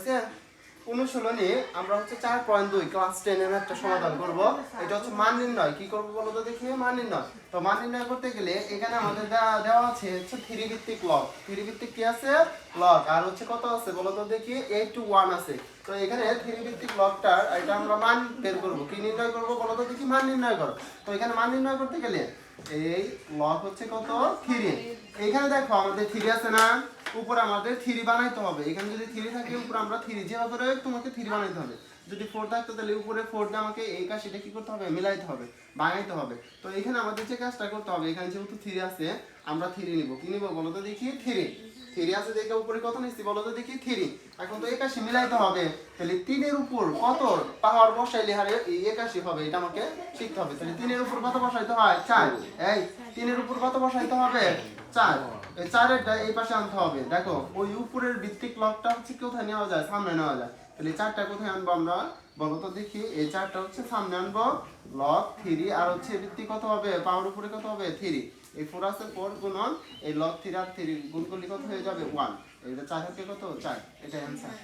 হয়েছে? অনুশীলনী আমরা হচ্ছে 4.2 ক্লাস 10 এর একটা সমাধান করব। এটা হচ্ছে মান নির্ণয়। কি করব বলো তো দেখি? মান নির্ণয়। তো মান নির্ণয় করতে গেলে এখানে আমাদের দেওয়া আছে হচ্ছে 3 ভিত্তিক লগ। 3 ভিত্তিক কি আছে? লগ। আর হচ্ছে কত আছে বলো তো দেখি? 8 to 1 আছে। তো এখানে 3 ভিত্তিক লগটার এটা আমরা মান বের করব। কি নির্ণয় করব বলো তো দেখি? মান নির্ণয় করো। তো এখানে মান নির্ণয় করতে গেলে এই লগ হচ্ছে কত? 3। এইখানে দেখো আমাদের 3 আছে না? উপরে আমাদের 3 বানাইতে হবে। এখানে যদি 3 থাকে উপরে আমরা 3 যেভাবে করে তোমাকে 3 বানাইতে হবে। যদি 4 থাকতো তাহলে উপরে 4 দিয়ে আমাকে এই কাজটা কি করতে হবে? মিলাইতে হবে, ভাঙাইতে হবে। তো এখানে আমাদের যে কাজটা করতে হবে, এখানে যেহেতু 3 আছে আমরা 3 নিব। কি নিব বলো তো দেখি? 3 আছে দেখে উপরে কত নিচ্ছি বলো তো দেখি? 3। এখন তো 81 মিলাইতে হবে। তাহলে 3 এর উপর কত পাওয়ার বসাইলে হারে এই 81 হবে, এটা আমাকে শিখতে হবে। তাহলে 3 এর উপর কত বসাইতে হয়? 4। এই 3 এর উপর কত বসাইতে হবে? 4। এই 4 এরটা এই পাশে আনতে হবে। দেখো ওই উপরের ভিত্তিক লগটা হচ্ছে কোথায় নেওয়া যায়? সামনে নেওয়া যায়। তাহলে 4টা কোথায় আনবো আমরা বলো তো দেখি? এই 4টা হচ্ছে সামনে আনবো। লগ 3 আর হচ্ছে ভিত্তিক কত হবে? পাওয়ার উপরে কত হবে? 3। এই 4 আছে 4 গুণন এই লগ 3 আর 3 গুণ করলে কত হয়ে যাবে? 1। এটা 4 হচ্ছে কত? 4। এটা অ্যানসার।